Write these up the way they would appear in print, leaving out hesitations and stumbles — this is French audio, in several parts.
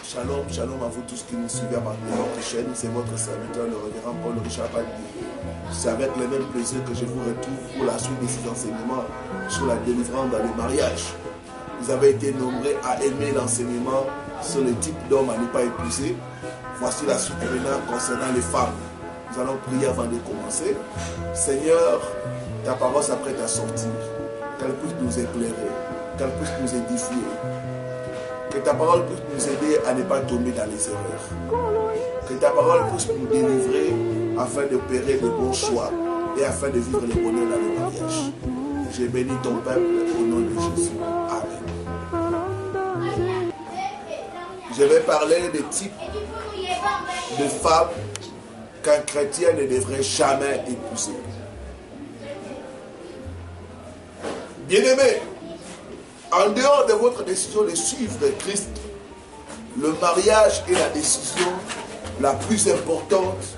Shalom, shalom à vous tous qui nous suivez à partir de notre chaîne. C'est votre serviteur, le révérend Paul Richard Badi. C'est avec le même plaisir que je vous retrouve pour la suite de ces enseignements sur la délivrance dans le mariage. Vous avez été nombreux à aimer l'enseignement sur le type d'homme à ne pas épouser. Voici la suite maintenant concernant les femmes. Nous allons prier avant de commencer. Seigneur, ta parole s'apprête à sortir. Qu'elle puisse nous éclairer, qu'elle puisse nous édifier. Que ta parole puisse nous aider à ne pas tomber dans les erreurs. Que ta parole puisse nous délivrer afin d'opérer de bons choix et afin de vivre le bonheur dans le mariage. Je bénis ton peuple au nom de Jésus. Amen. Je vais parler des types de femmes qu'un chrétien ne devrait jamais épouser. Bien-aimés, en dehors de votre décision de suivre Christ, le mariage est la décision la plus importante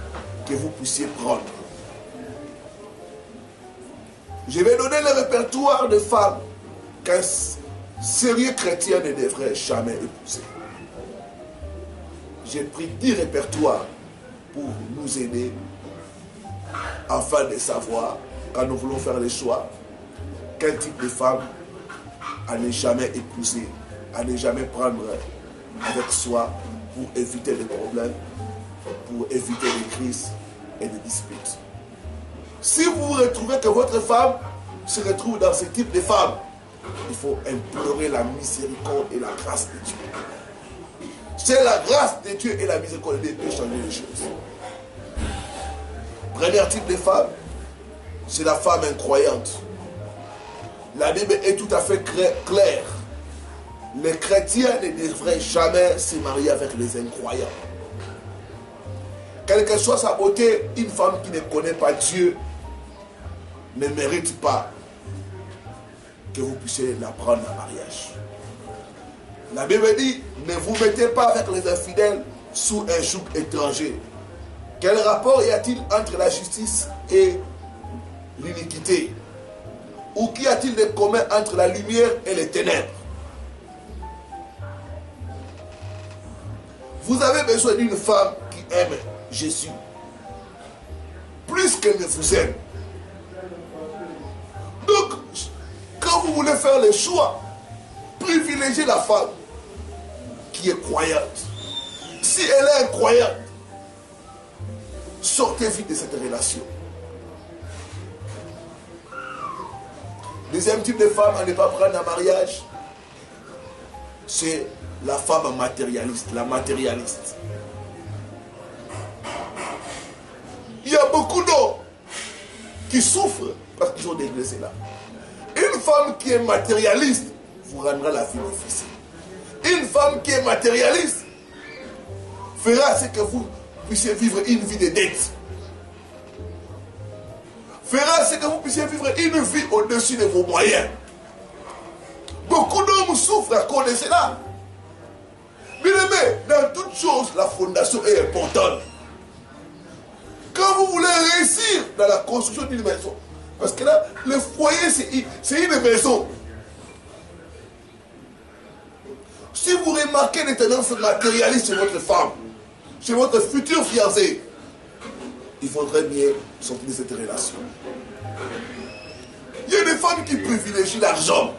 que vous puissiez prendre. Je vais donner le répertoire de femmes qu'un sérieux chrétien ne devrait jamais épouser. J'ai pris 10 répertoires pour nous aider afin de savoir, quand nous voulons faire les choix, quel type de femme à ne jamais épouser, à ne jamais prendre avec soi pour éviter les problèmes, pour éviter les crises et les disputes. Si vous vous retrouvez que votre femme se retrouve dans ce type de femme, il faut implorer la miséricorde et la grâce de Dieu. C'est la grâce de Dieu et la miséricorde de Dieu qui peut changer les choses. Premier type de femme, c'est la femme incroyante. La Bible est tout à fait claire. Les chrétiens ne devraient jamais se marier avec les incroyants. Quelle que soit sa beauté, une femme qui ne connaît pas Dieu ne mérite pas que vous puissiez la prendre en mariage. La Bible dit, ne vous mettez pas avec les infidèles sous un joug étranger. Quel rapport y a-t-il entre la justice et l'iniquité? Ou qu'y a-t-il de commun entre la lumière et les ténèbres? Vous avez besoin d'une femme qui aime Jésus plus qu'elle ne vous aime. Donc, quand vous voulez faire le choix, privilégiez la femme qui est croyante. Si elle est incroyante, sortez vite de cette relation. Deuxième type de femme à ne pas prendre en mariage, c'est la femme matérialiste, la matérialiste. Il y a beaucoup d'hommes qui souffrent parce qu'ils ont dégraissé là. Une femme qui est matérialiste vous rendra la vie difficile. Une femme qui est matérialiste fera ce que vous puissiez vivre une vie de dette. Fera ce que vous puissiez vivre une vie au-dessus de vos moyens. Beaucoup d'hommes souffrent à cause de cela. Bien aimé, dans toute chose, la fondation est importante. Quand vous voulez réussir dans la construction d'une maison, parce que là, le foyer, c'est une maison. Si vous remarquez des tendances matérialistes chez votre femme, chez votre futur fiancé, il faudrait bien sortir de cette relation. Il y a des femmes qui privilégient l'argent.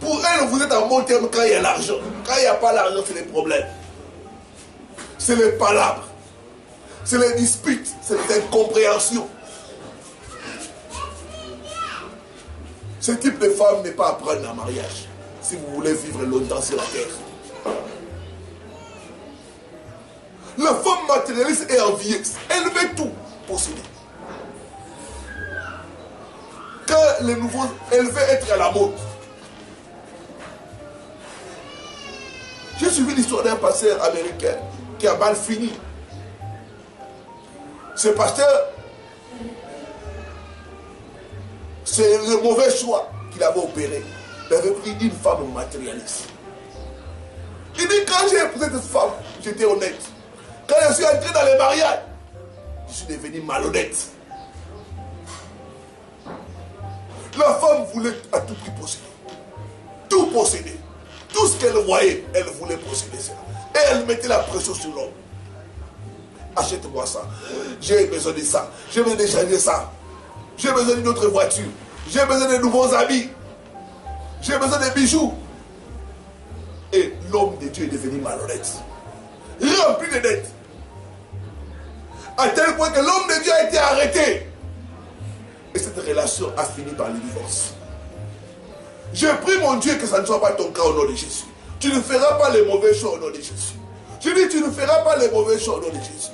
Pour elles, vous êtes en bon terme quand il y a l'argent. Quand il n'y a pas l'argent, c'est les problèmes. C'est les palabres. C'est les disputes. C'est les incompréhensions. Ce type de femme n'est pas à prendre en mariage. Si vous voulez vivre longtemps sur la terre. La femme matérialiste est envieuse. Elle veut tout posséder. Quand les nouveaux, elle veut être à la mode. J'ai suivi l'histoire d'un pasteur américain qui a mal fini. Ce pasteur, c'est le mauvais choix qu'il avait opéré. Il avait pris une femme matérialiste. Il dit, quand j'ai épousé cette femme, j'étais honnête. Quand je suis entré dans les mariages, je suis devenu malhonnête. La femme voulait à tout prix posséder. Tout posséder. Tout ce qu'elle voyait, elle voulait posséder cela. Et elle mettez la pression sur l'homme. Achète-moi ça. J'ai besoin de ça. J'ai besoin d'échanger ça. J'ai besoin d'une autre voiture. J'ai besoin de nouveaux habits. J'ai besoin de bijoux. Et l'homme de Dieu est devenu malhonnête. Rempli de dettes. À tel point que l'homme de Dieu a été arrêté. Et cette relation a fini par le divorce. Je prie mon Dieu que ça ne soit pas ton cas au nom de Jésus. Tu ne feras pas les mauvais choix au nom de Jésus. Je dis, tu ne feras pas les mauvais choix au nom de Jésus.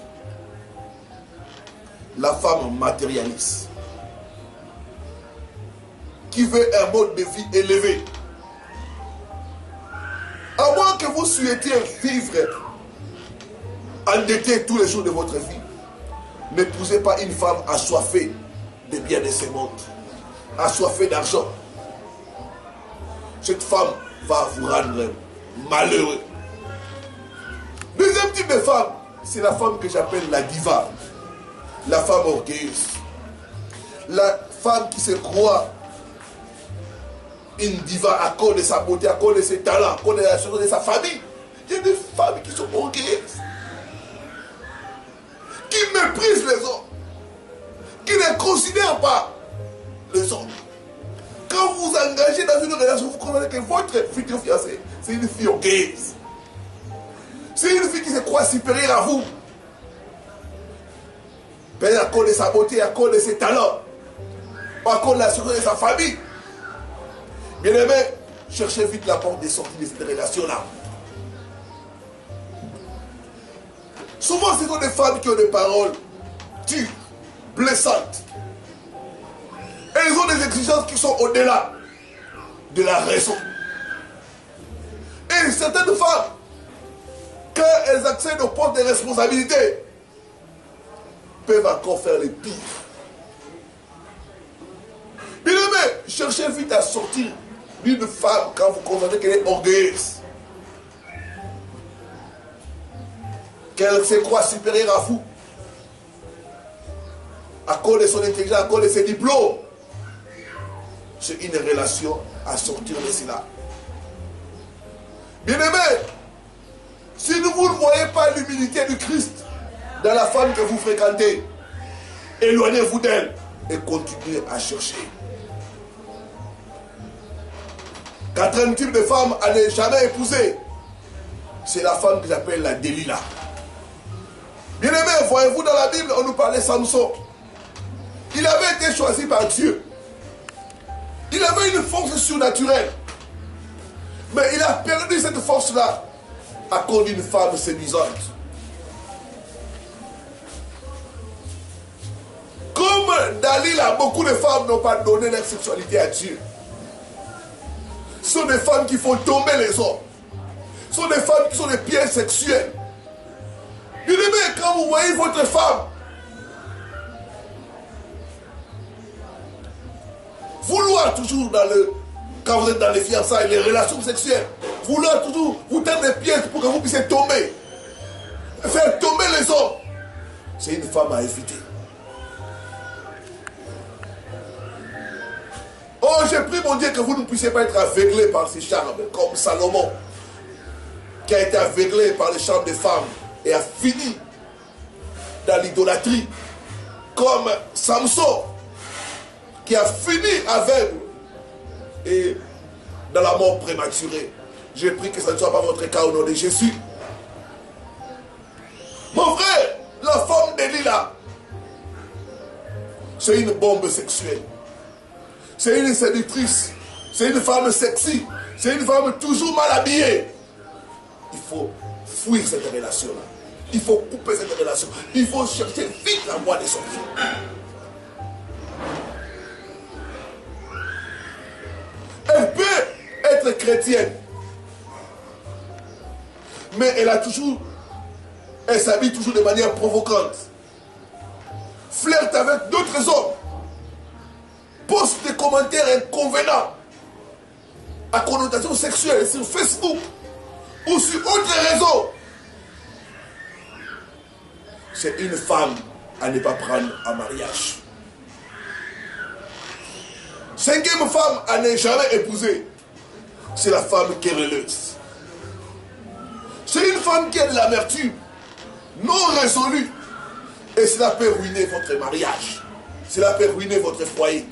La femme matérialiste qui veut un mode de vie élevé. À moins que vous souhaitiez vivre endetté tous les jours de votre vie, n'épousez pas une femme assoiffée des biens de ce monde, assoiffée d'argent. Cette femme va vous rendre malheureux. Deuxième type de femme, c'est la femme que j'appelle la diva. La femme orgueilleuse. La femme qui se croit une diva à cause de sa beauté, à cause de ses talents, à cause de la chose de sa famille. Il y a des femmes qui sont orgueilleuses, qui méprisent les hommes, qui ne considèrent pas les hommes. Quand vous vous engagez dans une relation, vous comprenez que votre future fiancée, c'est une fille orgueilleuse. C'est une fille qui se croit supérieure à vous. À cause de sa beauté, à cause de ses talents, à cause de la sûreté de sa famille. Bien aimé, cherchez vite la porte de sortie de cette relation-là. Souvent, ce sont des femmes qui ont des paroles dures, blessantes. Elles ont des exigences qui sont au-delà de la raison. Et certaines femmes, quand elles accèdent aux postes de responsabilité, peuvent encore faire les pires. Bien aimé, cherchez vite à sortir d'une femme quand vous constatez qu'elle est orgueilleuse, qu'elle se croit supérieure à vous, à cause de son intelligence, à cause de ses diplômes. C'est une relation à sortir de cela. Bien aimé, si vous ne voyez pas l'humilité du Christ dans la femme que vous fréquentez, éloignez-vous d'elle et continuez à chercher. Quatrième type de femme à ne jamais épouser, c'est la femme que j'appelle la Delilah. Bien aimé, voyez-vous dans la Bible, on nous parlait de Samson. Il avait été choisi par Dieu. Il avait une force surnaturelle. Mais il a perdu cette force-là à cause d'une femme séduisante. Comme Dalila, beaucoup de femmes n'ont pas donné leur sexualité à Dieu. Ce sont des femmes qui font tomber les hommes. Ce sont des femmes qui sont des pièges sexuels. Bien aimé, quand vous voyez votre femme, vouloir toujours quand vous êtes dans les fiançailles, les relations sexuelles, vouloir toujours vous tendre des pièges pour que vous puissiez tomber, faire tomber les hommes, c'est une femme à éviter. Oh, j'ai prié mon Dieu que vous ne puissiez pas être aveuglés par ces charmes, comme Salomon, qui a été aveuglé par les charmes des femmes et a fini dans l'idolâtrie, comme Samson, qui a fini aveugle et dans la mort prématurée. J'ai prié que ça ne soit pas votre cas au nom de Jésus. Mon frère, la femme d'Élila, c'est une bombe sexuelle. C'est une séductrice. C'est une femme sexy. C'est une femme toujours mal habillée. Il faut fuir cette relation-là. Il faut couper cette relation. Il faut chercher vite la voie de sortie. Elle peut être chrétienne. Mais elle s'habille toujours de manière provocante. Flirte avec d'autres hommes. Poste des commentaires inconvenants à connotation sexuelle sur Facebook ou sur autres réseaux. C'est une femme à ne pas prendre en mariage. Cinquième femme à ne jamais épouser, c'est la femme querelleuse. C'est une femme qui a de l'amertume, non résolue. Et cela peut ruiner votre mariage. Cela peut ruiner votre foyer.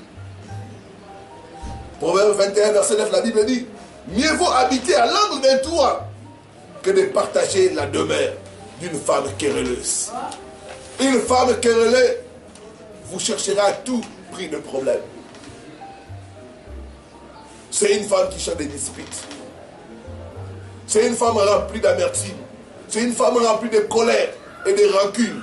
Proverbe 21, verset 9, la Bible dit, mieux vaut habiter à l'angle d'un toit que de partager la demeure d'une femme querelleuse. Une femme querelleuse vous cherchera à tout prix de problème. C'est une femme qui cherche des disputes. C'est une femme remplie d'amertume. C'est une femme remplie de colère et de rancune.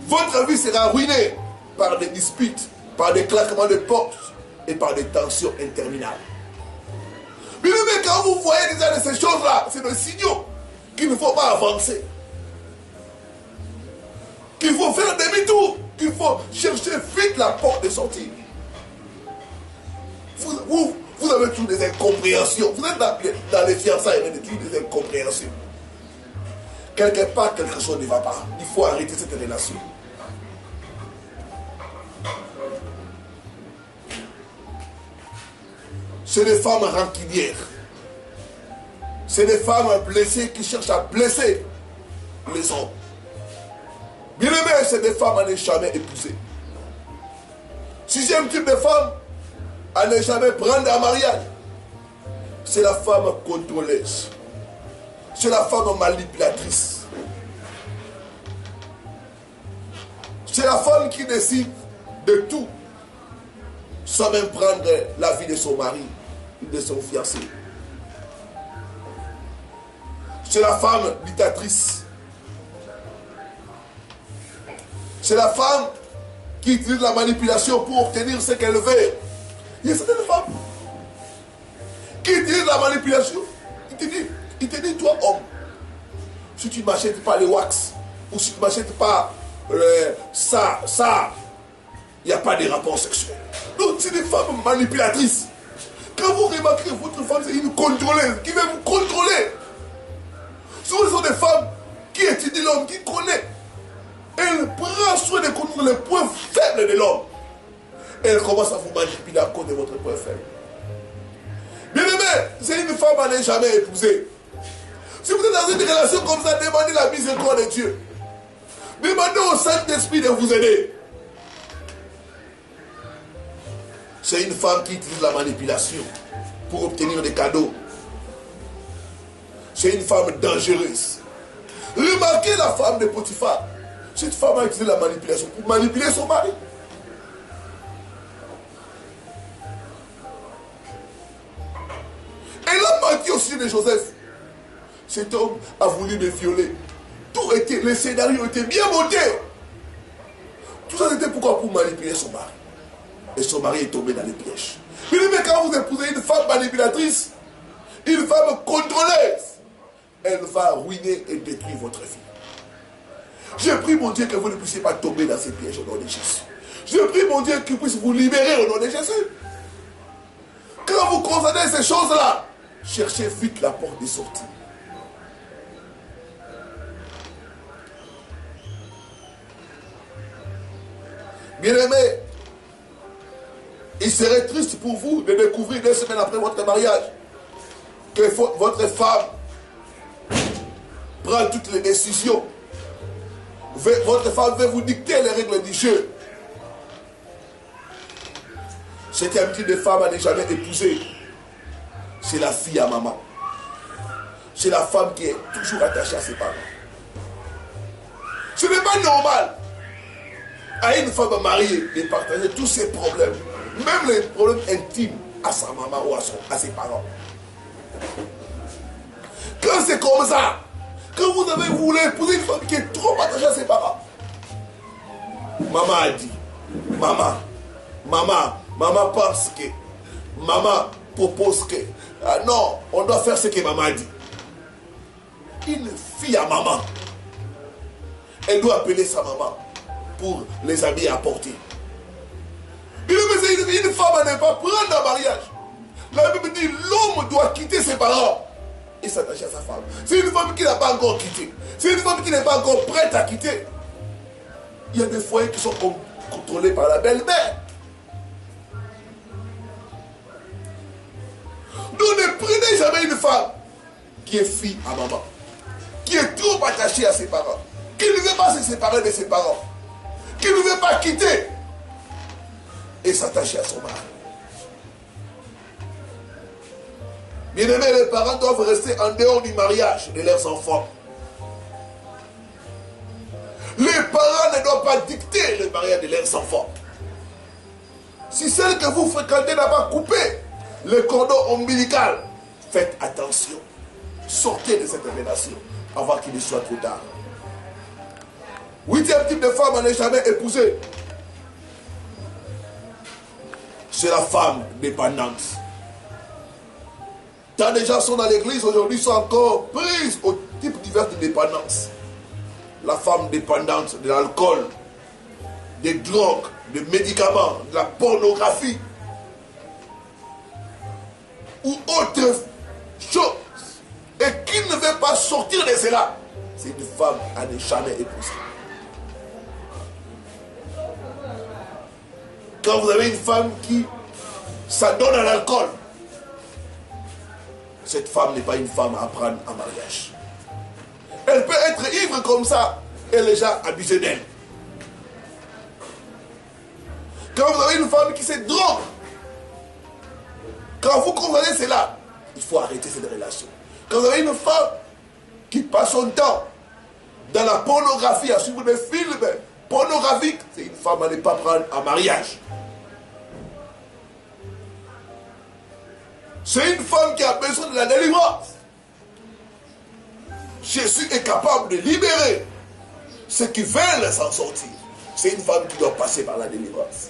Votre vie sera ruinée par des disputes, par des claquements de portes et par des tensions interminables. Mais quand vous voyez déjà de ces choses-là, c'est des signaux qu'il ne faut pas avancer. Qu'il faut faire demi-tour, qu'il faut chercher vite la porte de sortie. Vous avez toujours des incompréhensions. Vous êtes dans les fiançailles, mais toujours des incompréhensions. Quelque part, quelque chose ne va pas. Il faut arrêter cette relation. C'est des femmes rancunières. C'est des femmes blessées qui cherchent à blesser les hommes. Bien aimé, c'est des femmes à ne jamais épouser. Sixième type de femme à ne jamais prendre un mariage, c'est la femme contrôleuse. C'est la femme manipulatrice. C'est la femme qui décide de tout sans même prendre la vie de son mari ou de son fiancé. C'est la femme dictatrice. C'est la femme qui utilise la manipulation pour obtenir ce qu'elle veut. Il y a certaines femmes qui utilisent la manipulation. Il te dit, toi homme, si tu ne m'achètes pas les wax, ou si tu ne m'achètes pas ça, il n'y a pas de rapport sexuel. Donc c'est des femmes manipulatrices. Quand vous remarquez votre femme, c'est une contrôleuse qui veut vous contrôler. Souvent, ce sont des femmes qui étudient l'homme, qui connaissent. Elle prend soin de contrôler les points faibles de l'homme. Elle commence à vous manipuler à cause de votre point faible. Bien aimé, c'est une femme à ne jamais épouser. Si vous êtes dans une relation comme ça, demandez la miséricorde de Dieu. Demandez au Saint-Esprit de vous aider. C'est une femme qui utilise la manipulation pour obtenir des cadeaux. C'est une femme dangereuse. Remarquez la femme de Potiphar. Cette femme a utilisé la manipulation pour manipuler son mari. Elle a menti aussi de Joseph. Cet homme a voulu me violer. Tout était, le scénario était bien monté. Tout ça c'était pourquoi? Pour manipuler son mari. Et son mari est tombé dans les pièges. Mais quand vous épousez une femme manipulatrice, une femme contrôleuse, elle va ruiner et détruire votre vie. Je prie mon Dieu que vous ne puissiez pas tomber dans ces pièges au nom de Jésus. Je prie mon Dieu qu'il puisse vous libérer au nom de Jésus. Quand vous constatez ces choses-là, cherchez vite la porte de sortie. Bien-aimés, il serait triste pour vous de découvrir 2 semaines après votre mariage que votre femme prend toutes les décisions. Votre femme veut vous dicter les règles du jeu. C'est un type de femme à ne jamais épouser. C'est la fille à maman. C'est la femme qui est toujours attachée à ses parents. Ce n'est pas normal à une femme mariée de partager tous ses problèmes, même les problèmes intimes, à sa maman ou à ses parents. Quand c'est comme ça, quand vous voulu épouser une femme qui est trop attachée à ses parents, maman a dit, maman pense que, maman propose que, ah non, on doit faire ce que maman a dit. Une fille à maman, elle doit appeler sa maman pour les habits à porter. Une femme à ne pas prendre un mariage. La Bible dit l'homme doit quitter ses parents et s'attacher à sa femme. C'est une femme qui n'a pas encore quitté. C'est une femme qui n'est pas encore prête à quitter. Il y a des foyers qui sont contrôlés par la belle-mère. Donc ne prenez jamais une femme qui est fille à maman, qui est trop attachée à ses parents, qui ne veut pas se séparer de ses parents, qui ne veut pas quitter et s'attacher à son mari. Bien-aimés, les parents doivent rester en dehors du mariage de leurs enfants. Les parents ne doivent pas dicter le mariage de leurs enfants. Si celle que vous fréquentez n'a pas coupé le cordon ombilical, faites attention. Sortez de cette relation avant qu'il ne soit trop tard. 8e type de femme à ne jamais épouser. C'est la femme dépendante. Tant de gens sont dans l'église aujourd'hui, sont encore prises au type divers de dépendance. La femme dépendante de l'alcool, des drogues, des médicaments, de la pornographie ou autre chose, et qui ne veut pas sortir de cela, c'est une femme à ne jamais épouser. Quand vous avez une femme qui s'adonne à l'alcool, cette femme n'est pas une femme à prendre en mariage. Elle peut être ivre comme ça et les gens abusent d'elle. Quand vous avez une femme qui se drogue, quand vous comprenez cela, il faut arrêter cette relation. Quand vous avez une femme qui passe son temps dans la pornographie, à suivre des films pornographiques, c'est une femme à ne pas prendre en mariage. C'est une femme qui a besoin de la délivrance. Jésus est capable de libérer ceux qui veulent s'en sortir. C'est une femme qui doit passer par la délivrance.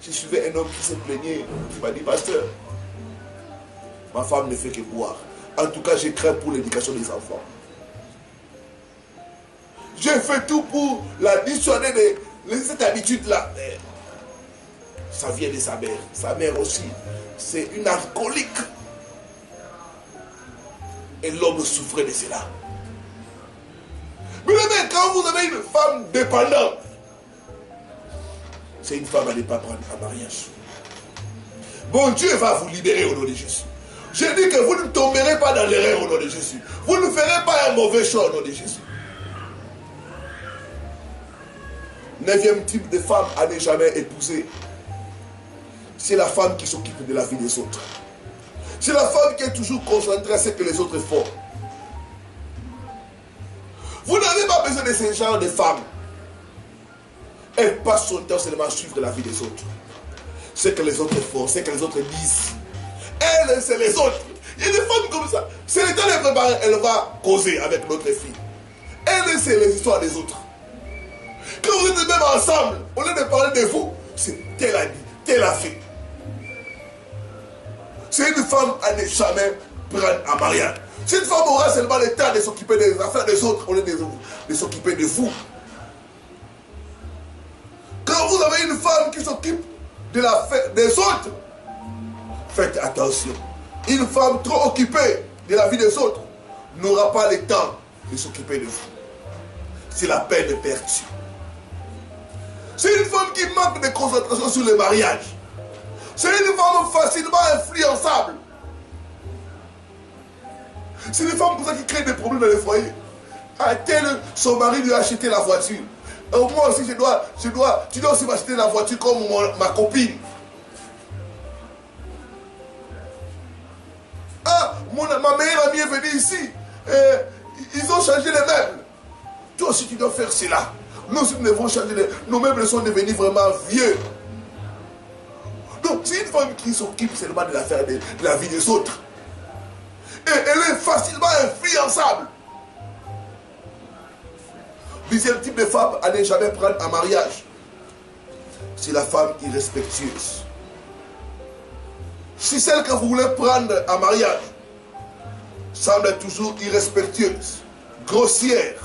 Je suivais un homme qui se plaignait, qui m'a dit, pasteur, ma femme ne fait que boire. En tout cas, je crains pour l'éducation des enfants. J'ai fait tout pour la dissuader de cette habitude-là. Ça vient de sa mère. Sa mère aussi, c'est une alcoolique. Et l'homme souffrait de cela. Mais quand vous avez une femme dépendante, c'est une femme à ne pas prendre en mariage. Bon Dieu va vous libérer au nom de Jésus. Je dis que vous ne tomberez pas dans l'erreur au nom de Jésus. Vous ne ferez pas un mauvais choix au nom de Jésus. 9e type de femme à ne jamais épouser, c'est la femme qui s'occupe de la vie des autres. C'est la femme qui est toujours concentrée à ce que les autres font. Vous n'avez pas besoin de ce genre de femme. Elle passe son temps seulement à suivre la vie des autres. Ce que les autres font, ce que les autres disent. Elle, c'est les autres. Il y a des femmes comme ça. C'est le temps de préparer, elle va causer avec notre fille. Elle, c'est les histoires des autres. Quand vous êtes même ensemble, au lieu de parler de vous, c'est tel a dit, tel a fait. C'est une femme à ne jamais prendre en mariage. Cette femme aura seulement le temps de s'occuper des affaires des autres au lieu de s'occuper de vous. Quand vous avez une femme qui s'occupe de l'affaire des autres, faites attention. Une femme trop occupée de la vie des autres n'aura pas le temps de s'occuper de vous. C'est la peine perdue. C'est une femme qui manque de concentration sur le mariage. C'est une femme facilement influençable. C'est une femme comme ça qui crée des problèmes dans les foyers. À tel, son mari lui a acheté la voiture. Moi aussi, tu dois aussi m'acheter la voiture comme ma copine. Ah, ma meilleure amie est venue ici. Ils ont changé les meubles. Toi aussi, tu dois faire cela. Nous aussi, nous devons changer. Nos meubles sont devenus vraiment vieux. Donc, c'est une femme qui s'occupe seulement de l'affaire de la vie des autres. Et elle est facilement influençable. 10e type de femme à ne jamais prendre en mariage, c'est la femme irrespectueuse. Si celle que vous voulez prendre en mariage semble toujours irrespectueuse, grossière,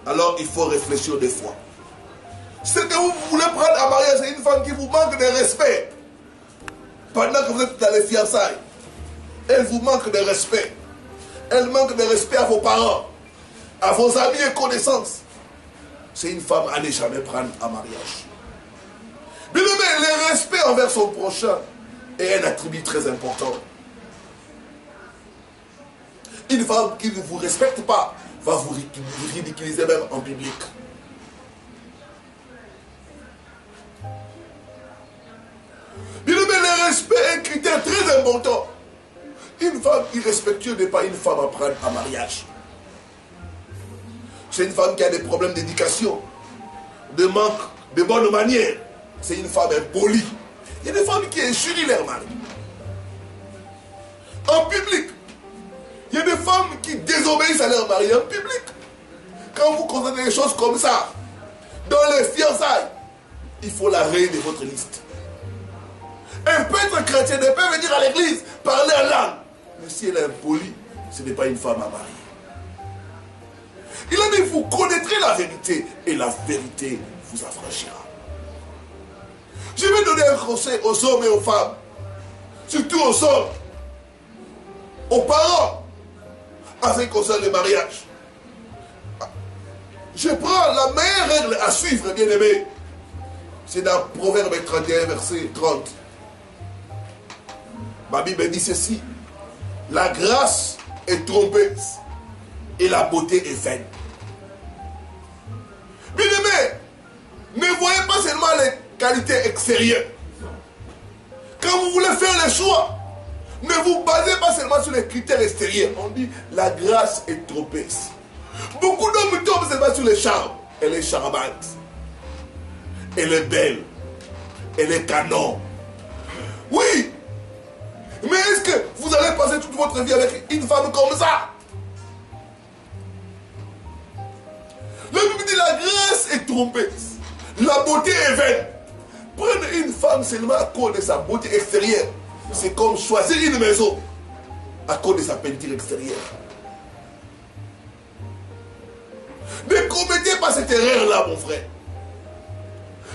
alors il faut réfléchir des fois. Celle que vous voulez prendre en mariage, c'est une femme qui vous manque de respect. Pendant que vous êtes dans les fiançailles, elle vous manque de respect. Elle manque de respect à vos parents, à vos amis et connaissances. C'est une femme à ne jamais prendre en mariage. Mais le respect envers son prochain est un attribut très important. Une femme qui ne vous respecte pas va vous ridiculiser même en public. Bien aimé, le respect est un critère très important. Une femme irrespectueuse n'est pas une femme à prendre en mariage. C'est une femme qui a des problèmes d'éducation, de manque de bonnes manières. C'est une femme impolie. Il y a des femmes qui injurient leur mari. En public. Il y a des femmes qui désobéissent à leur mari en public. Quand vous constatez des choses comme ça, dans les fiançailles, il faut la rayer de votre liste. Un peintre chrétien ne peut venir à l'église parler en langue. Mais si elle est impolie, ce n'est pas une femme à marier. Il a dit, vous connaîtrez la vérité et la vérité vous affranchira. Je vais donner un conseil aux hommes et aux femmes, surtout aux hommes, aux parents, en ce qui concerne le mariage. Je prends la meilleure règle à suivre, bien aimé. C'est dans Proverbe 31, verset 30. Ma Bible dit ceci. La grâce est trompeuse et la beauté est vaine. Bien aimé, ne voyez pas seulement les qualités extérieures. Quand vous voulez faire les choix, ne vous basez pas seulement sur les critères extérieurs. On dit la grâce est trompeuse. Beaucoup d'hommes tombent seulement sur les charmes. Elle est charmante. Elle est belle. Elle est canon. Oui. Mais est-ce que vous allez passer toute votre vie avec une femme comme ça? La Bible dit la grâce est trompeuse. La beauté est vaine. Prendre une femme seulement à cause de sa beauté extérieure, c'est comme choisir une maison à cause de sa peinture extérieure. Ne commettez pas cette erreur-là, mon frère.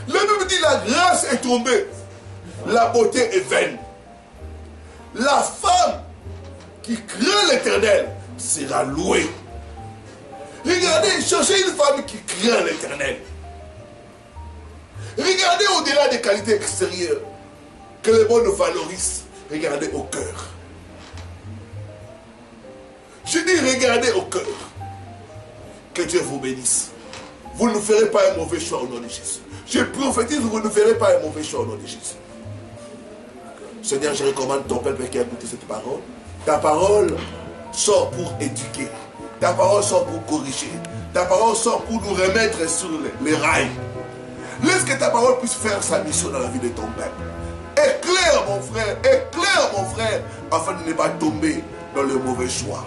La Bible dit la grâce est trompeuse. La beauté est vaine. La femme qui craint l'Éternel sera louée. Regardez, cherchez une femme qui craint l'Éternel. Regardez au-delà des qualités extérieures que le monde valorise. Regardez au cœur. Je dis regardez au cœur. Que Dieu vous bénisse. Vous ne ferez pas un mauvais choix au nom de Jésus. Je prophétise, vous ne ferez pas un mauvais choix au nom de Jésus. Seigneur, je recommande ton peuple qui a écouté cette parole. Ta parole sort pour éduquer. Ta parole sort pour corriger. Ta parole sort pour nous remettre sur les rails. Laisse que ta parole puisse faire sa mission dans la vie de ton peuple. Éclaire mon frère, afin de ne pas tomber dans le mauvais choix.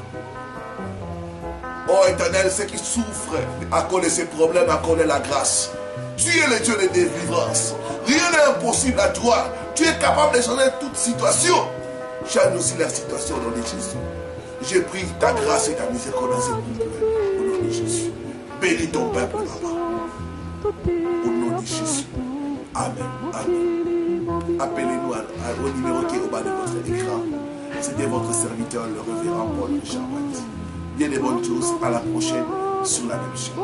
Oh Éternel, ceux qui souffrent à cause de ces problèmes, à cause de la grâce. Tu es le Dieu de délivrance. Rien n'est impossible à toi. Tu es capable de changer toute situation. Change aussi la situation au nom de Jésus. J'ai pris ta grâce et ta miséricorde dans ce couple. Au nom de Jésus. Bénis ton peuple, papa. Au nom de Jésus. Amen. Amen. Appelez-nous au numéro qui est au bas de votre écran. C'était votre serviteur, le révérend Paul Richard Bati. Bien des bonnes choses. À la prochaine sur la même chaîne.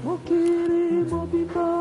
Mokiri mobimba